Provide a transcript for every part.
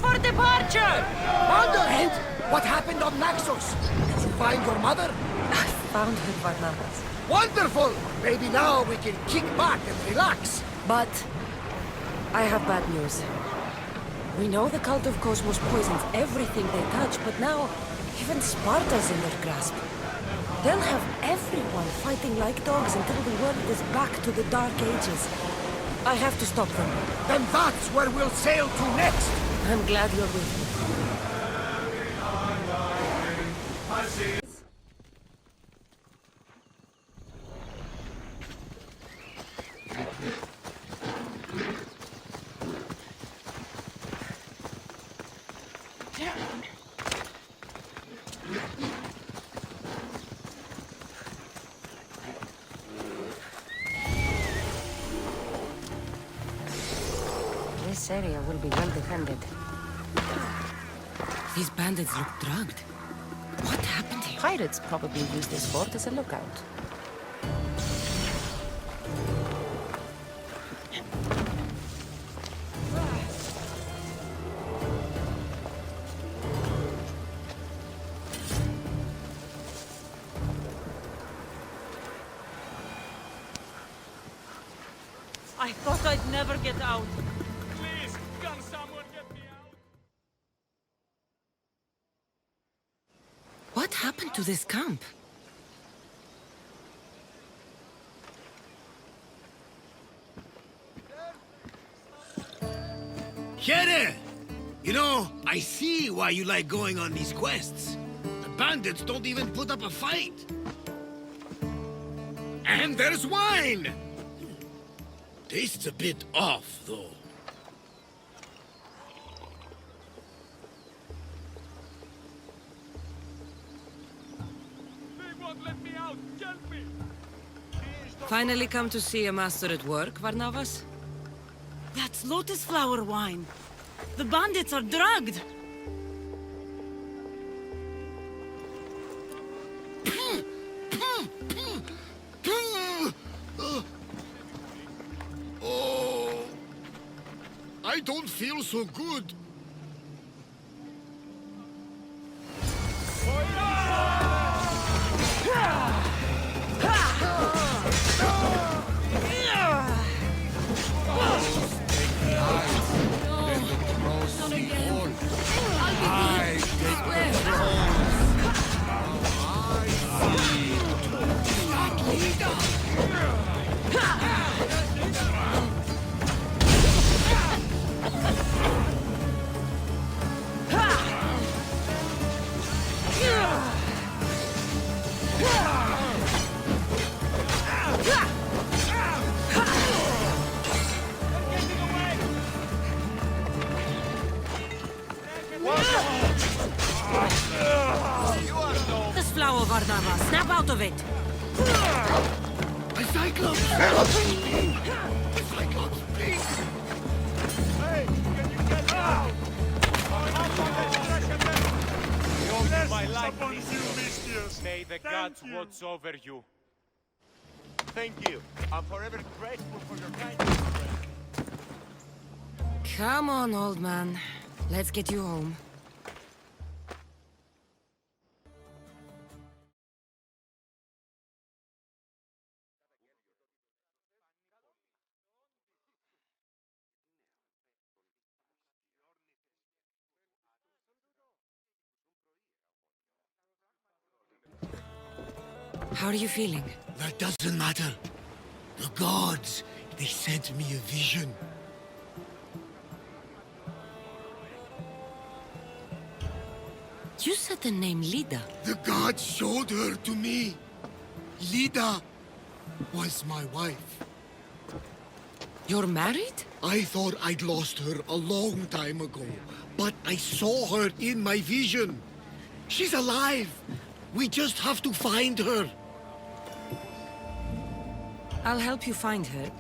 for departure! Wanderhead! What happened on Naxos? Did you find your mother? I found her, Barnabas. Wonderful! Maybe now we can kick back and relax. But I have bad news. We know the cult of Cosmos poisons everything they touch, but now even Sparta's in their grasp. They'll have everyone fighting like dogs until the world is back to the Dark Ages. I have to stop them. Then that's where we'll sail to next! I'm glad you're with me. This area will be well defended. These bandits look drugged. What happened here? Pirates probably use this fort as a lookout. I thought I'd never get out. Please, can someone get me out? What happened to this camp? Here! You know, I see why you like going on these quests. The bandits don't even put up a fight. And there's wine! Tastes a bit off, though. They won't let me out. Help me! Finally come to see a master at work, Barnabas? That's lotus flower wine. The bandits are drugged. Oh, I don't feel so good. This flower, Barnabas. Snap out of it. A Cyclops! A Cyclops, please! Hey, can you get out? My life May the gods watch over you. Thank you. I'm forever grateful for your kindness, friend. Come on, old man. Let's get you home. How are you feeling? That doesn't matter. The gods, they sent me a vision. You said the name Lida. The gods showed her to me. Lida was my wife. You're married? I thought I'd lost her a long time ago, but I saw her in my vision. She's alive. We just have to find her. I'll help you find her,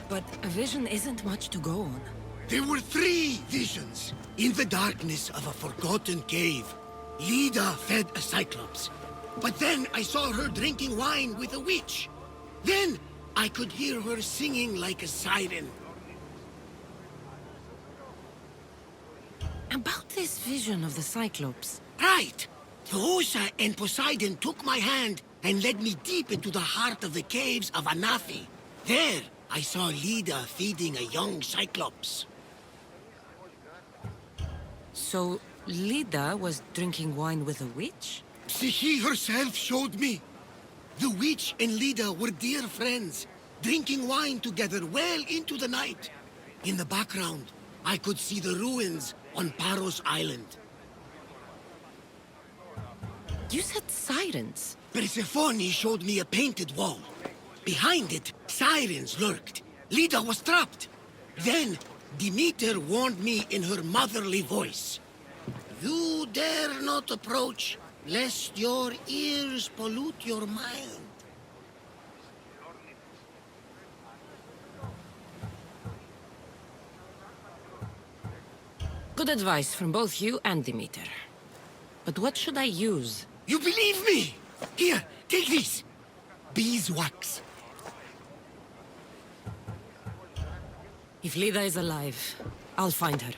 but a vision isn't much to go on. There were 3 visions in the darkness of a forgotten cave. Lida fed a Cyclops, but then I saw her drinking wine with a witch. Then I could hear her singing like a siren. About this vision of the Cyclops. Right! Theosa and Poseidon took my hand and led me deep into the heart of the caves of Anafi. There, I saw Leda feeding a young Cyclops. So, Leda was drinking wine with a witch? She herself showed me. The witch and Leda were dear friends, drinking wine together well into the night. In the background, I could see the ruins on Paros Island. You said sirens. Persephone showed me a painted wall. Behind it, sirens lurked. Leda was trapped. Then, Demeter warned me in her motherly voice. You dare not approach, lest your ears pollute your mind. Good advice from both you and Demeter. But what should I use? You believe me? Here, take this. Beeswax. If Leda is alive, I'll find her.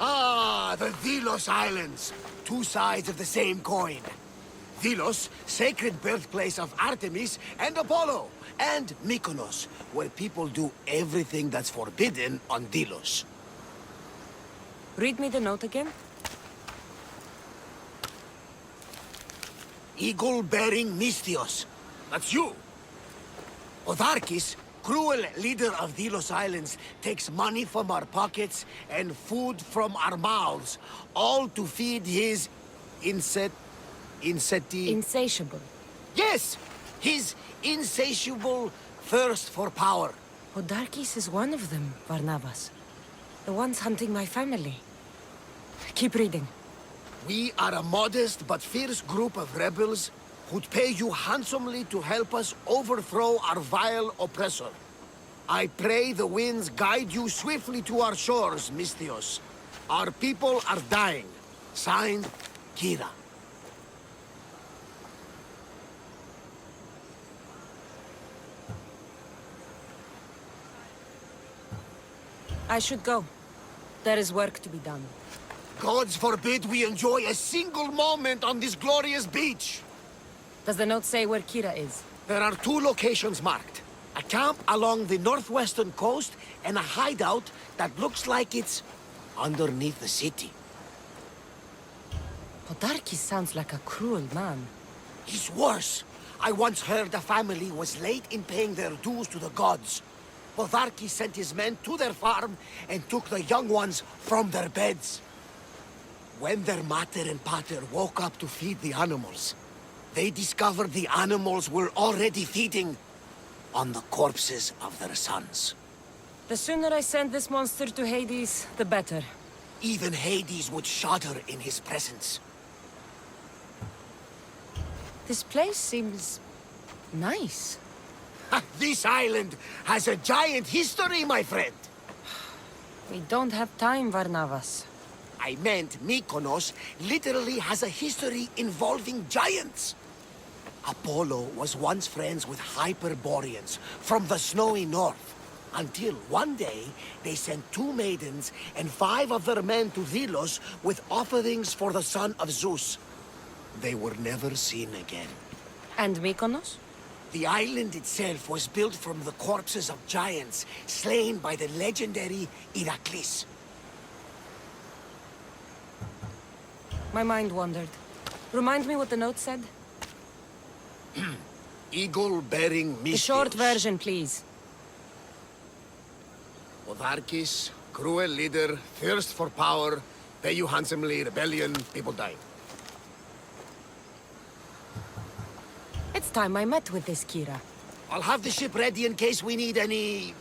Ah, the Delos Islands. Two sides of the same coin. Delos, sacred birthplace of Artemis and Apollo. And Mykonos, where people do everything that's forbidden on Delos. Read me the note again. Eagle-bearing Mystios. That's you. Otharkis, cruel leader of Delos Islands, takes money from our pockets and food from our mouths, all to feed his Insatiable. Yes! His insatiable thirst for power. Odarkis is one of them, Varnavas. The ones hunting my family. Keep reading. We are a modest but fierce group of rebels who'd pay you handsomely to help us overthrow our vile oppressor. I pray the winds guide you swiftly to our shores, Mystios. Our people are dying. Signed, Kira. I should go. There is work to be done. Gods forbid we enjoy a single moment on this glorious beach. Does the note say where Kira is? There are two locations marked. A camp along the northwestern coast and a hideout that looks like it's underneath the city. Odarkis sounds like a cruel man. He's worse. I once heard a family was late in paying their dues to the gods. Otharkis sent his men to their farm and took the young ones from their beds. When their mater and pater woke up to feed the animals, they discovered the animals were already feeding on the corpses of their sons. The sooner I send this monster to Hades, the better. Even Hades would shudder in his presence. This place seems nice. This island has a giant history, my friend. We don't have time, Varnavas. I meant Mykonos literally has a history involving giants. Apollo was once friends with Hyperboreans from the snowy north. Until one day, they sent 2 maidens and 5 of their men to Delos with offerings for the son of Zeus. They were never seen again. And Mykonos? The island itself was built from the corpses of giants slain by the legendary Iraklis. My mind wandered. Remind me what the note said? Eagle-bearing The Misthios. short version, please. Otharkis, cruel leader, thirst for power, pay you handsomely, rebellion, people dying. It's time I met with this Kira. I'll have the ship ready in case we need any...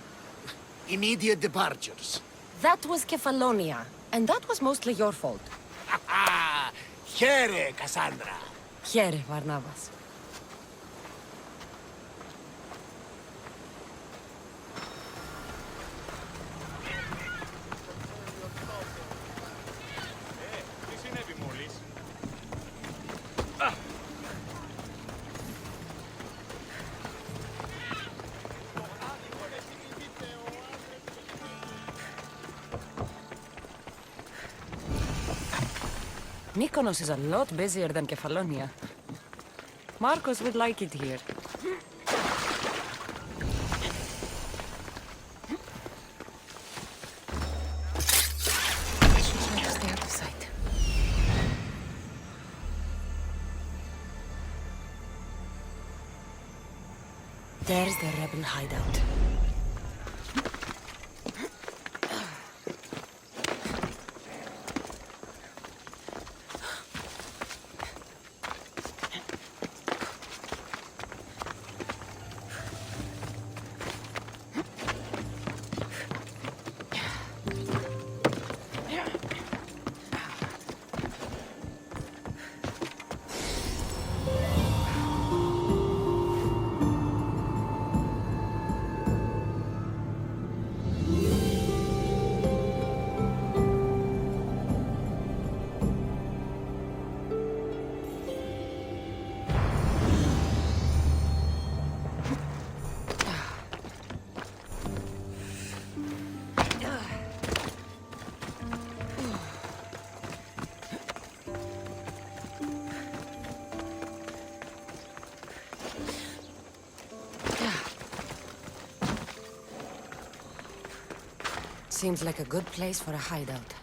immediate departures. That was Kefalonia, and that was mostly your fault. Ha ha! Here, Cassandra! Here, Barnabas. Τι συνέβη μόλις? Mykonos is a lot busier than Kefalonia. Marcos would like it here. Stay out of sight. There's the rebel hideout. Seems like a good place for a hideout.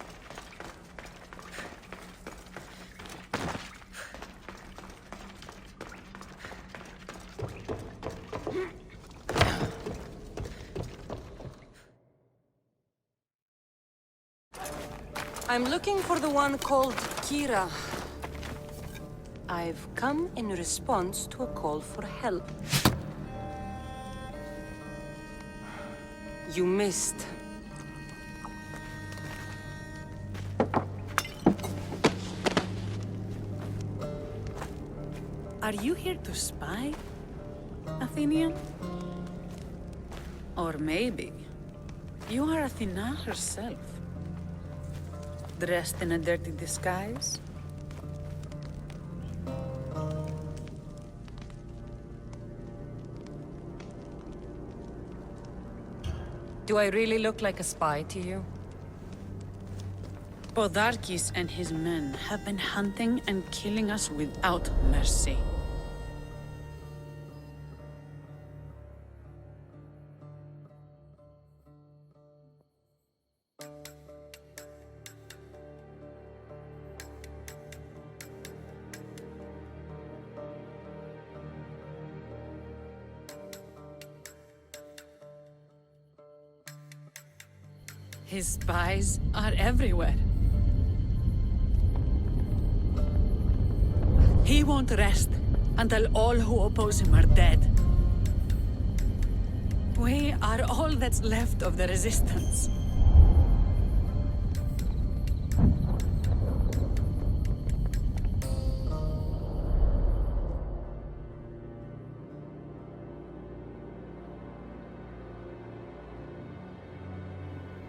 I'm looking for the one called Kira. I've come in response to a call for help. You missed. Are you here to spy, Athenian? Or maybe you are Athena herself, dressed in a dirty disguise? Do I really look like a spy to you? Podarkis and his men have been hunting and killing us without mercy. His spies are everywhere. He won't rest until all who oppose him are dead. We are all that's left of the resistance.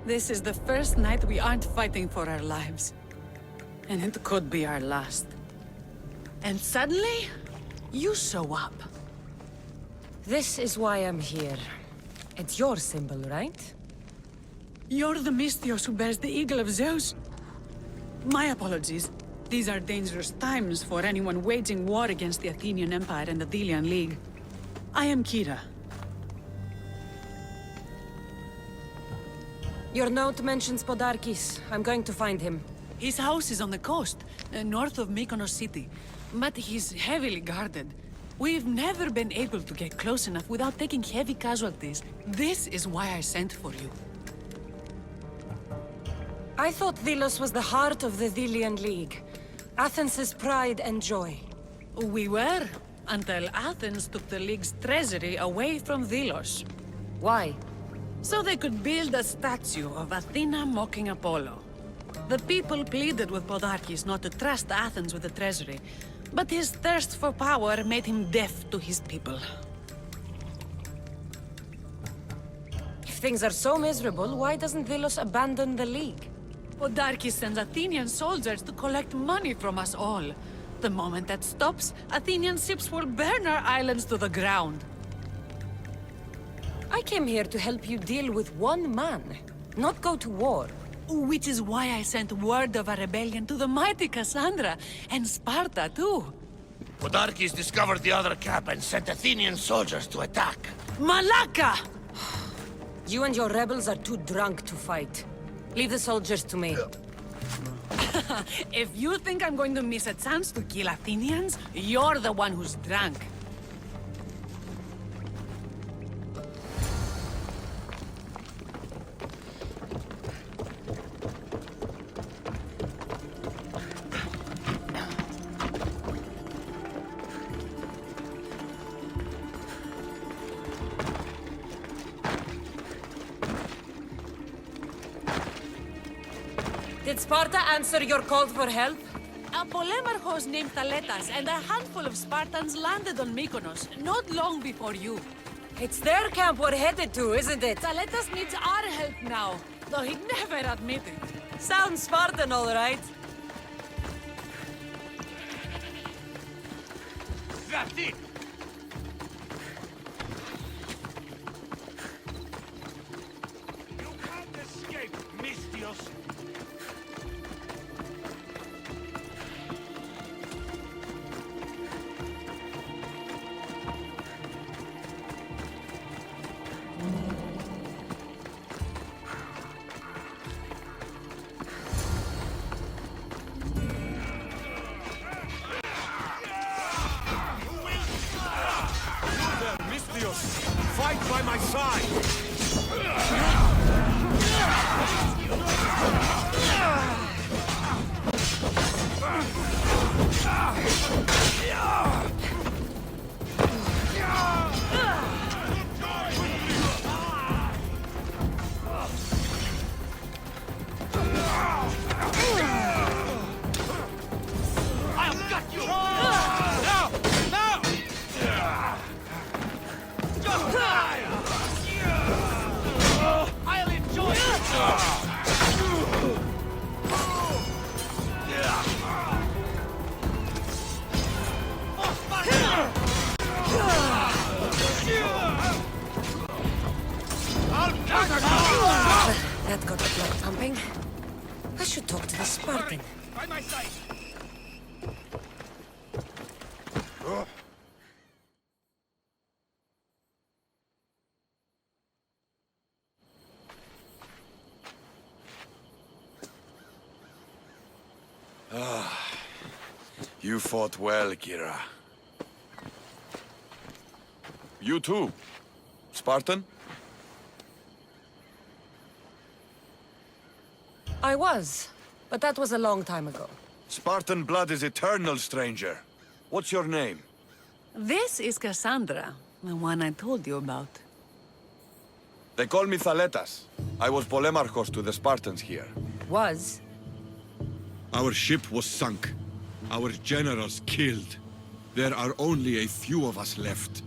This is the first night we aren't fighting for our lives. And it could be our last. And suddenly, you show up. This is why I'm here. It's your symbol, right? You're the Mystios who bears the eagle of Zeus? My apologies. These are dangerous times for anyone waging war against the Athenian Empire and the Delian League. I am Kira. Your note mentions Podarkis. I'm going to find him. His house is on the coast, north of Mykonos city. But he's heavily guarded. We've never been able to get close enough without taking heavy casualties. This is why I sent for you. I thought Delos was the heart of the Delian League. Athens' pride and joy. We were, until Athens took the League's treasury away from Delos. Why? So they could build a statue of Athena mocking Apollo. The people pleaded with Podarkis not to trust Athens with the treasury, but his thirst for power made him deaf to his people. If things are so miserable, why doesn't Delos abandon the League? Podarkis sends Athenian soldiers to collect money from us all. The moment that stops, Athenian ships will burn our islands to the ground. I came here to help you deal with one man, not go to war. Which is why I sent word of a rebellion to the mighty Cassandra, and Sparta too. Podarkis discovered the other camp and sent Athenian soldiers to attack. Malaka! You and your rebels are too drunk to fight. Leave the soldiers to me. If you think I'm going to miss a chance to kill Athenians, you're the one who's drunk. Did Sparta answer your call for help? A Polemarchos named Thaletas and a handful of Spartans landed on Mykonos, not long before you. It's their camp we're headed to, isn't it? Thaletas needs our help now, though he'd never admit it. Sounds Spartan, all right. That's it! You can't escape, Mystios! Fight by my side! I've got you! Now! Now! Just die! I'll enjoy it! That got the blood pumping. I should talk to the Spartan. By my side! You fought well, Kira. You too. Spartan? I was, but that was a long time ago. Spartan blood is eternal, stranger. What's your name? This is Cassandra, the one I told you about. They call me Thaletas. I was Polemarchos to the Spartans here. Was? Our ship was sunk. Our generals killed. There are only a few of us left.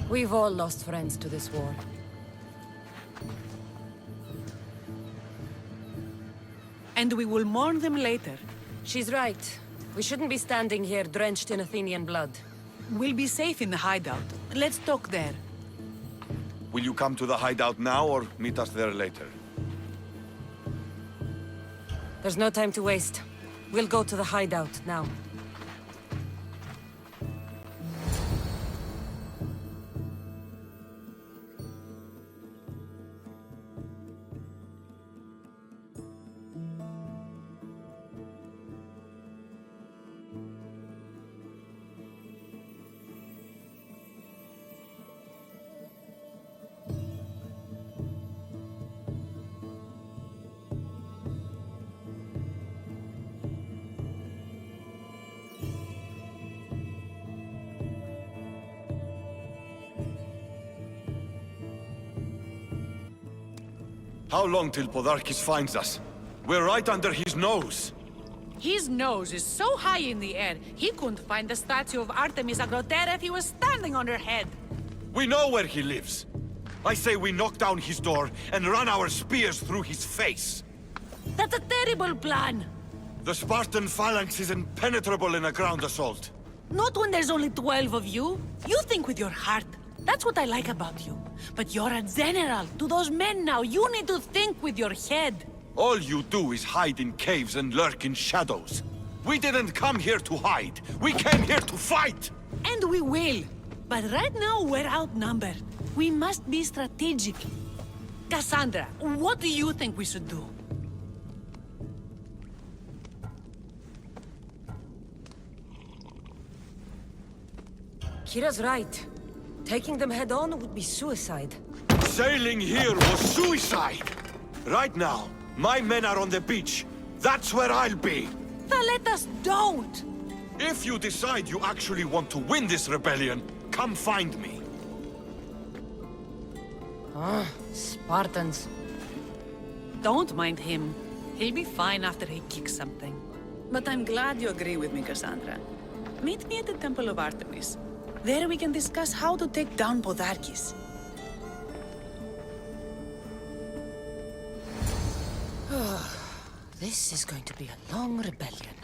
We've all lost friends to this war. And we will mourn them later. She's right. We shouldn't be standing here drenched in Athenian blood. We'll be safe in the hideout. Let's talk there. Will you come to the hideout now or meet us there later? There's no time to waste. We'll go to the hideout now. How long till Podarkis finds us? We're right under his nose. His nose is so high in the air, he couldn't find the statue of Artemis Agrotera if he was standing on her head. We know where he lives. I say we knock down his door and run our spears through his face. That's a terrible plan. The Spartan phalanx is impenetrable in a ground assault. Not when there's only 12 of you. You think with your heart. That's what I like about you. But you're a general. To those men now, you need to think with your head. All you do is hide in caves and lurk in shadows. We didn't come here to hide. We came here to fight! And we will. But right now, we're outnumbered. We must be strategic. Cassandra, what do you think we should do? Kira's right. Taking them head-on would be suicide. Sailing here was suicide! Right now, my men are on the beach. That's where I'll be. Thaletas, don't! If you decide you actually want to win this rebellion, come find me. Spartans. Don't mind him. He'll be fine after he kicks something. But I'm glad you agree with me, Cassandra. Meet me at the Temple of Artemis. There we can discuss how to take down Podarkis. This is going to be a long rebellion.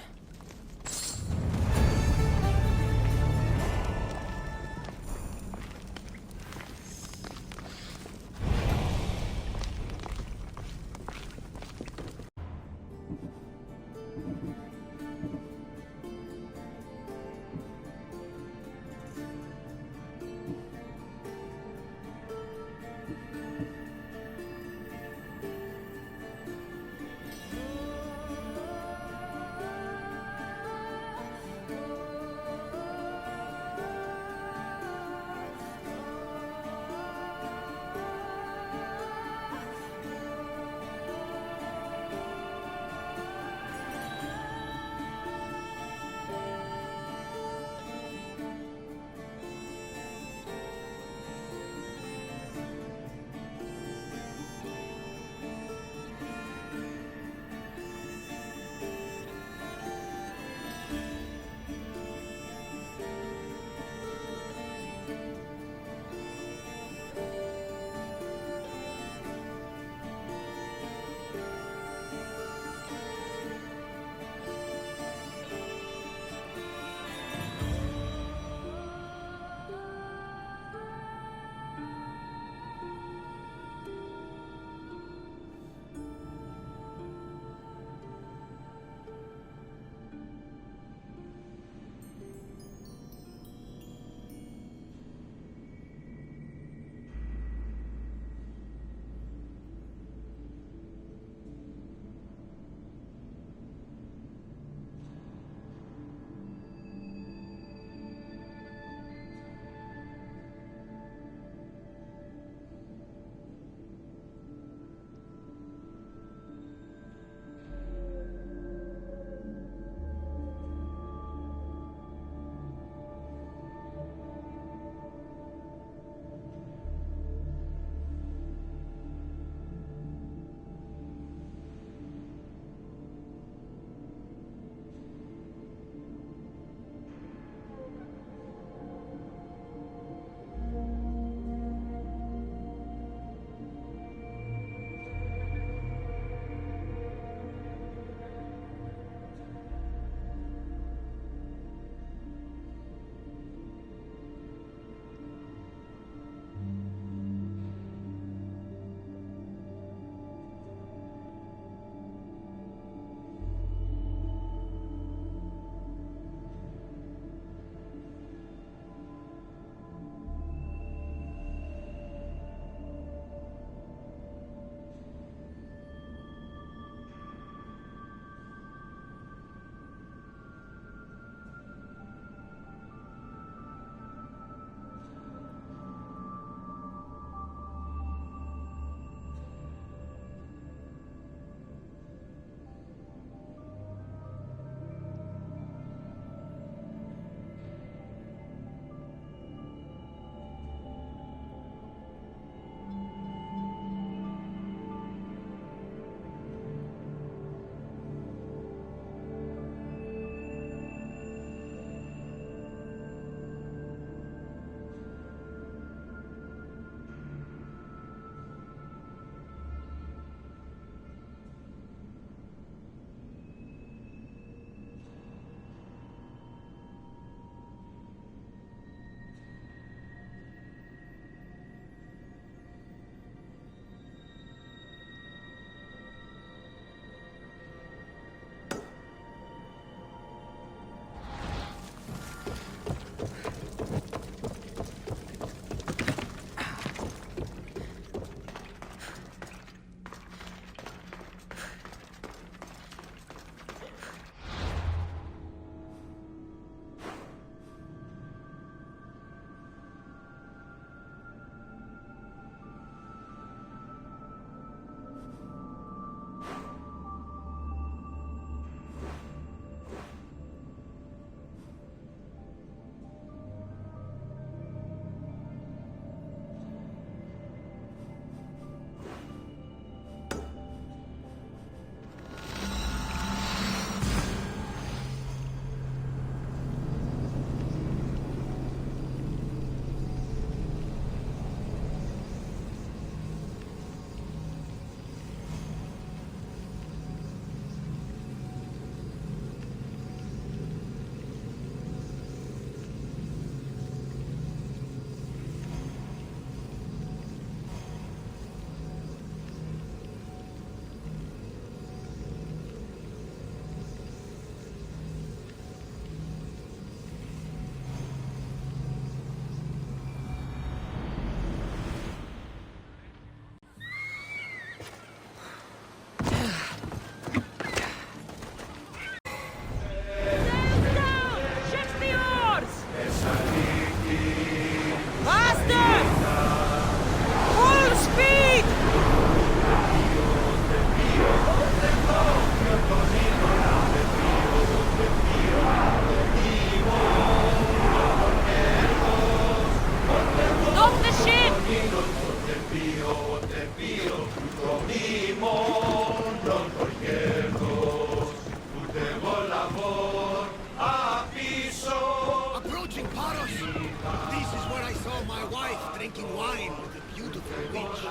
wine with a beautiful witch.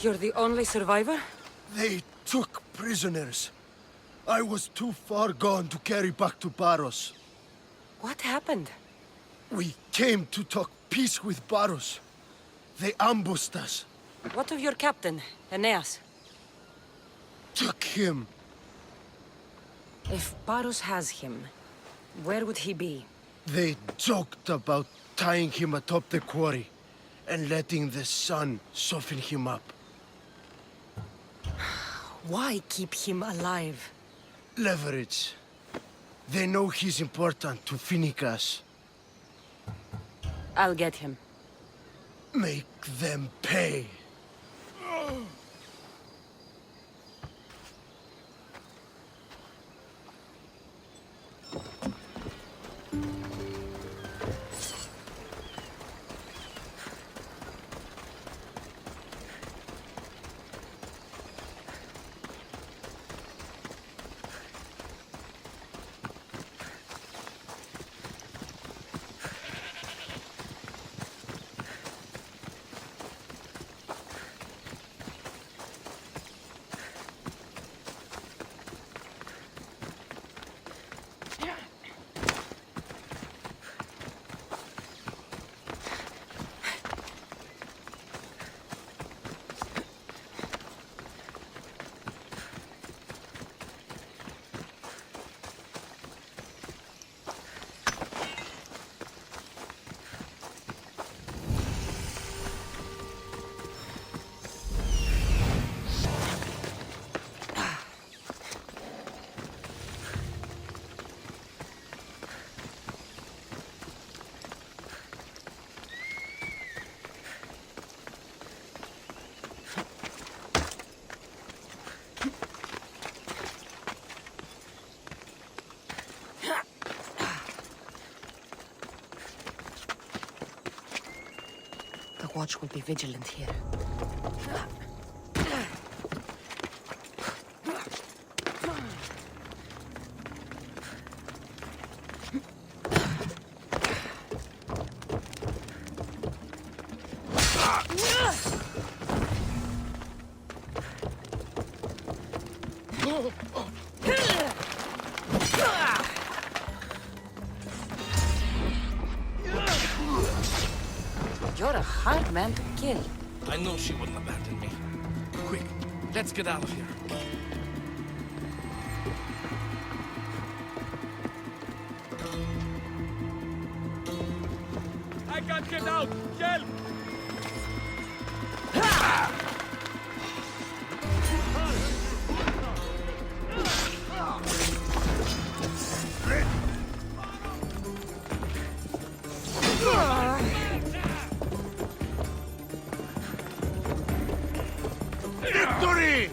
You're the only survivor? They took prisoners. I was too far gone to carry back to Baros. What happened? We came to talk peace with Baros. They ambushed us. What of your captain, Aeneas? Took him. If Baros has him, where would he be? They joked about tying him atop the quarry and letting the sun soften him up. Why keep him alive? Leverage. They know he's important to Finicas. I'll get him. Make them pay. The watch will be vigilant here. You're a hard man to kill. I know she wouldn't abandon me. Quick, let's get out of here. I can't get out! Help! Victory!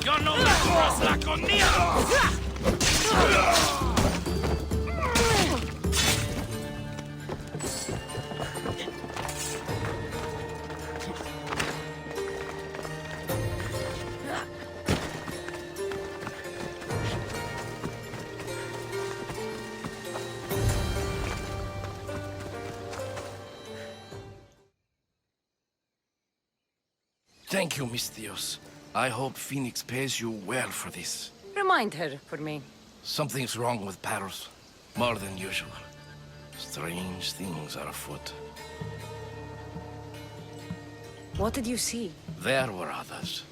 Yo no me corras la conmigo! Thank you, Misthios. I hope Phoenix pays you well for this. Remind her for me. Something's wrong with Paros. More than usual. Strange things are afoot. What did you see? There were others.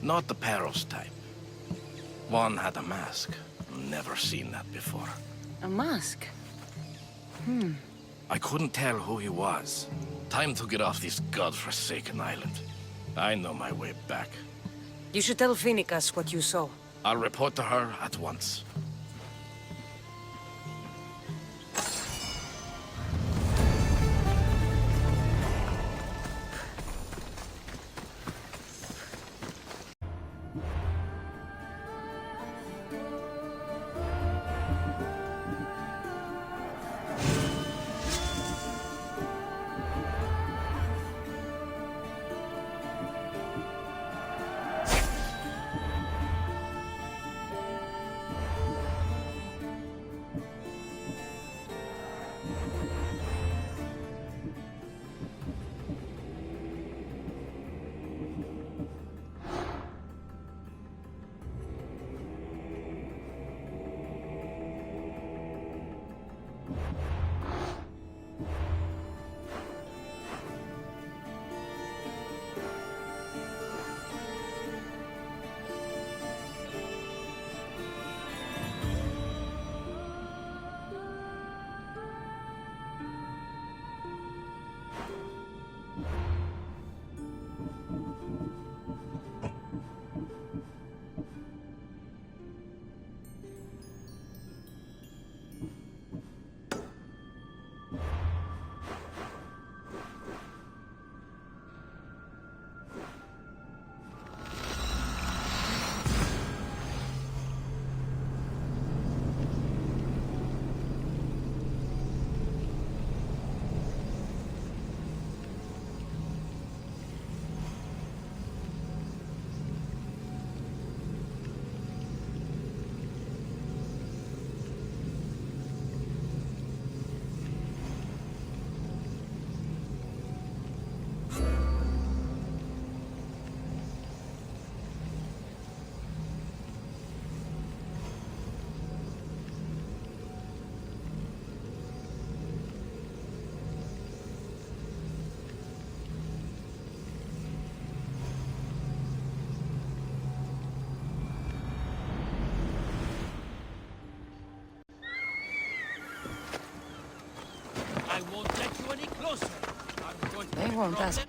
Not the Paros type. One had a mask. Never seen that before. A mask? I couldn't tell who he was. Time to get off this godforsaken island. I know my way back. You should tell Phoenix what you saw. I'll report to her at once. I won't let you any closer. I'm going to They won't ask.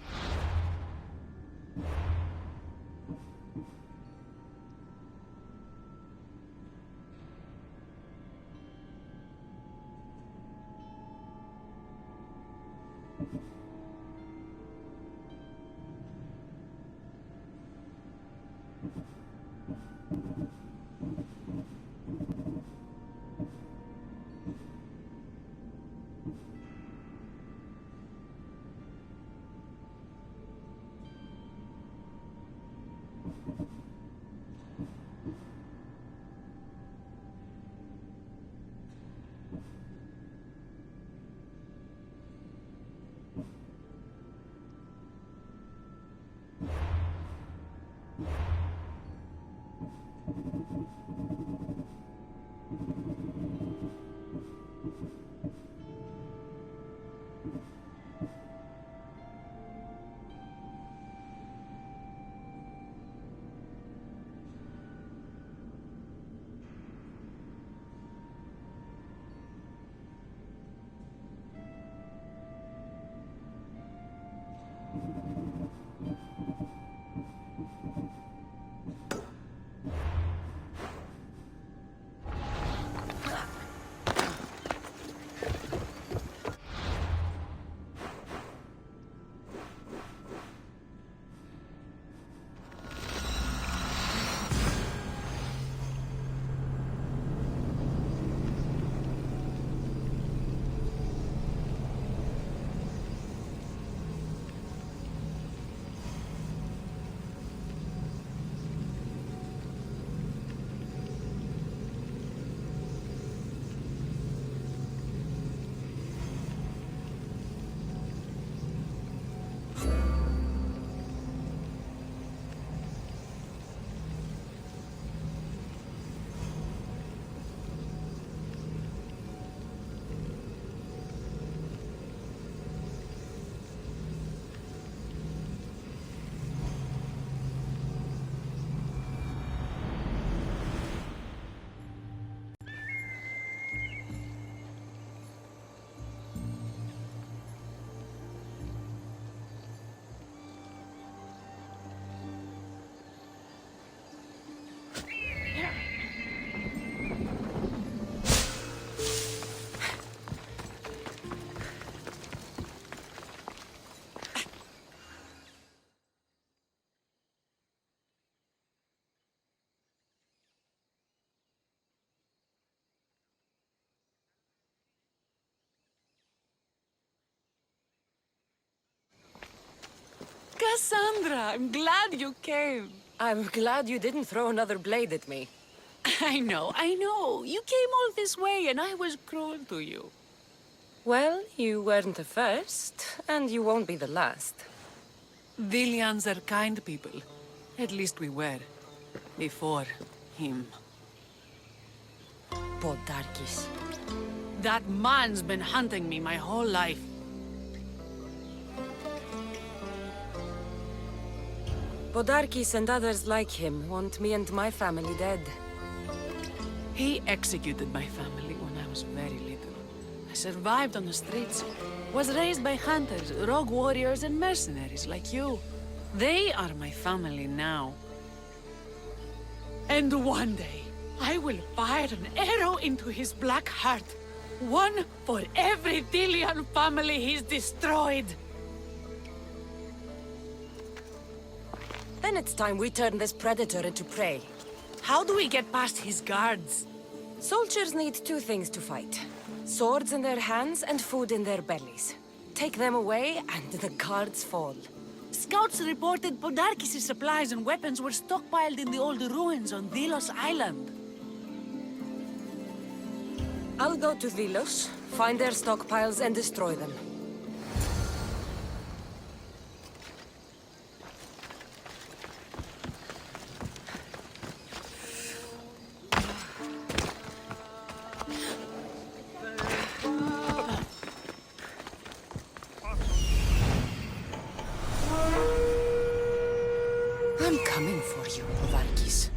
Cassandra, I'm glad you came. I'm glad you didn't throw another blade at me. I know. You came all this way and I was cruel to you. Well, you weren't the first, and you won't be the last. Dilians are kind people. At least we were. Before him. Podarkis. That man's been hunting me my whole life. Podarkis and others like him want me and my family dead. He executed my family when I was very little. I survived on the streets. Was raised by hunters, rogue warriors, and mercenaries like you. They are my family now. And one day, I will fire an arrow into his black heart. One for every Dilian family he's destroyed. Then it's time we turn this predator into prey. How do we get past his guards? Soldiers need two things to fight. Swords in their hands and food in their bellies. Take them away and the guards fall. Scouts reported Podarkis' supplies and weapons were stockpiled in the old ruins on Delos Island. I'll go to Delos, find their stockpiles and destroy them. I'm coming for you, Podarkis.